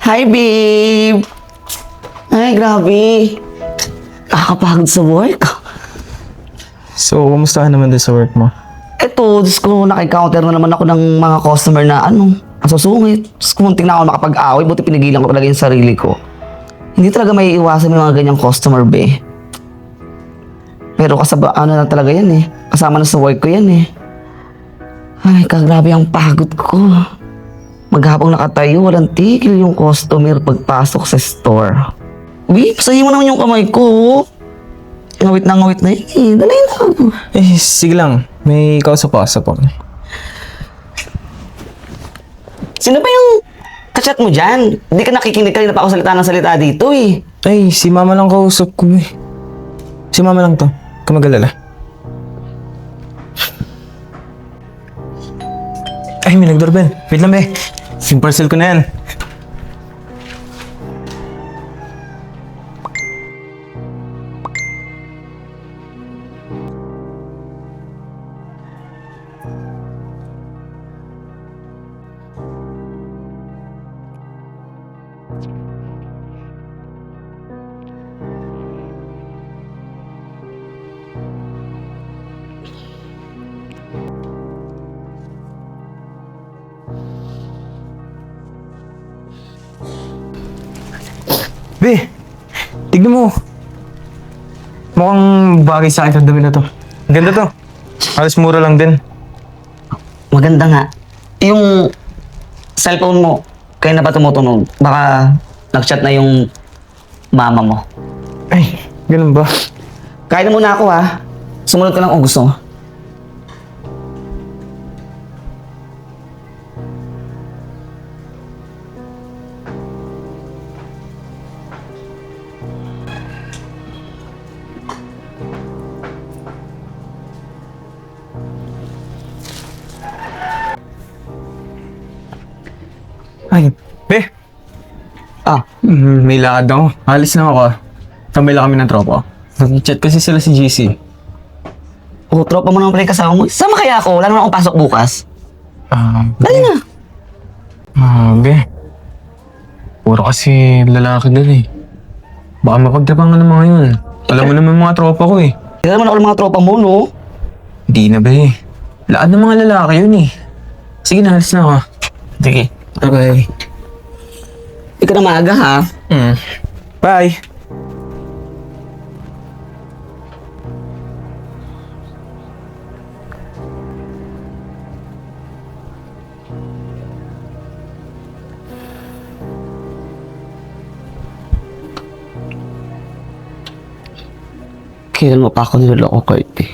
Hi, babe! Ay, grabe. Nakakapagod sa work. So, kumusta ka naman din sa work mo? Eto, Diyos ko, nakikounter na naman ako ng mga customer na masusungit. Diyos ko, muntik na ako makapag-away, buti pinigilan ko talaga yung sarili ko. Hindi talaga may iwasan yung mga ganyang customer, be. Pero na talaga yan eh. Kasama na sa work ko yan eh. Ay, kagrabe ang pagod ko. Maghapong nakatayo, walang tigil yung customer pagpasok sa store. Babe, sahin mo naman yung kamay ko. Ngawit na yun eh. Dalay na. Eh, sige lang. May kausap-kausap ako. Sino ba yung kachat mo dyan? Hindi ka nakikinig, kanina pa ako salita ng salita dito eh. Ay, si mama lang kausap ko eh. Si mama lang to. Kamagalala. Ay, may nag-doorbell. Wait lang, be. Yung parcel ko na yan. Be, tignan mo. Mukhang bagay sa akin ang dami na to. Ganda to. Halos mura lang din. Maganda nga. Yung cellphone mo, kaya na ba tumutunog? Baka nag-chat na yung mama mo. Ay, ganun ba? Kain na muna ako ha. Sumunod ka lang kung gusto mo. Ay, be. May lakad ako. Alis na ako. Tambay lang kami ng tropa. Nag-chat kasi sila si GC. O, tropa mo naman pala yung kasama mo. Sama kaya ako? Wala naman akong pasok bukas. Dali na. Be. Puro kasi lalaki dun eh. Baka mapagtapangan ng mga yun. Alam mo naman mga tropa ko eh. Hindi naman ako ng mga tropa mo, no? Di na be. Lahat ng mga lalaki yun eh. Sige na, alis na ako. Sige. Okay. Hindi ka na maaga, ha? Bye. Kailan mo pa ako niloloko, Kirby?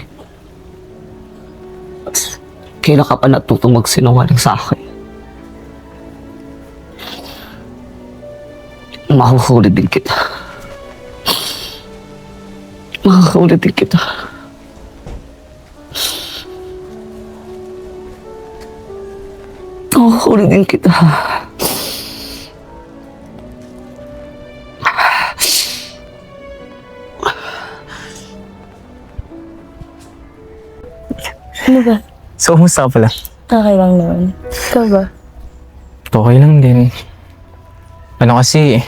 Kailan ka pa natutong magsinungaling sa akin? Mahuhuli din kita. Mahuhuli din kita. Mahuhuli din kita. Ano ba? So, kumusta ka pala? Okay lang naman. Ikaw ba? Okay lang din. Ano kasi,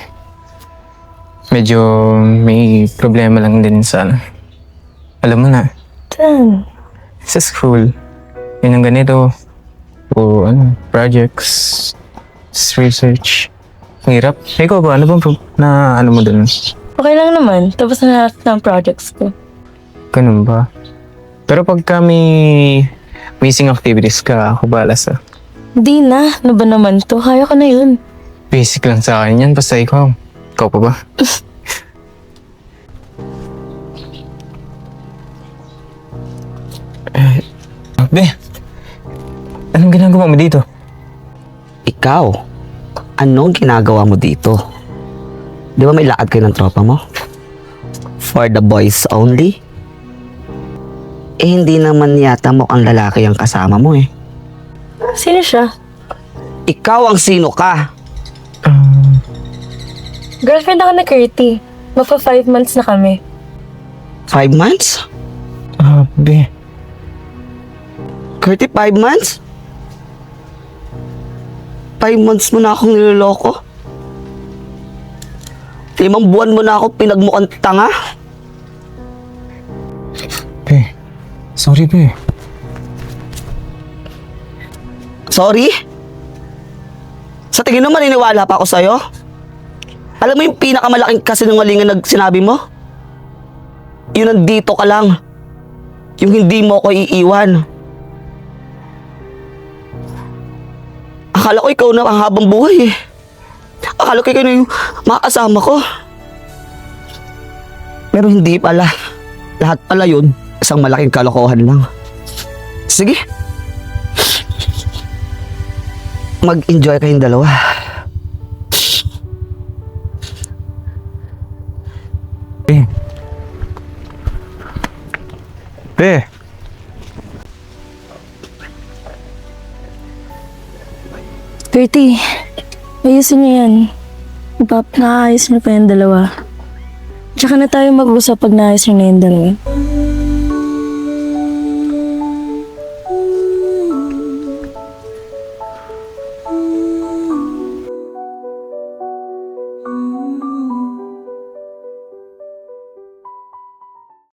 medyo may problema lang din sa alam mo na, Saan? sa school. Yun ang ganito. O projects, research. Ang hirap. Ikaw ba? Ano bang ano mo dun? Okay lang naman. Tapos na lahat ng projects ko. Ganun ba? Pero pagka may missing activities ka, ako bahala sa. Di na. Ano ba naman to? Kaya ko na yun. Basic lang sa akin yan, basta ikaw. Ikaw pa ba? Be, anong ginagawa mo dito? Ikaw, anong ginagawa mo dito? Di ba may lakad kayo ng tropa mo? For the boys only? Eh, hindi naman yata mo ang lalaki ang kasama mo eh. Sino siya? Ikaw ang sino ka? Girlfriend ako na Curty. Magpa 5 months na kami. 5 months? Be, Curty, 5 months? 5 months mo na akong niloloko? 5 buwan mo na ako pinagmukhang tanga. Be, sorry be. Sorry? Sa tingin mo maniniwala pa ako sa'yo? Alam mo yung pinakamalaking kasinungalingan na sinabi mo? Yung nandito ka lang. Yung hindi mo ko iiwan. Akala ko ikaw na ang habang buhay eh. Akala ko ikaw na yung makakasama ko. Pero hindi pala. Lahat pala yun, isang malaking kalokohan lang. Sige. Mag-enjoy kayong dalawa. Be. Be. Gertie, ayusin niyo yan. Naayos niyo pa yung dalawa. Tsaka na tayo mag-usap pag naayos niyo na yung dalawa.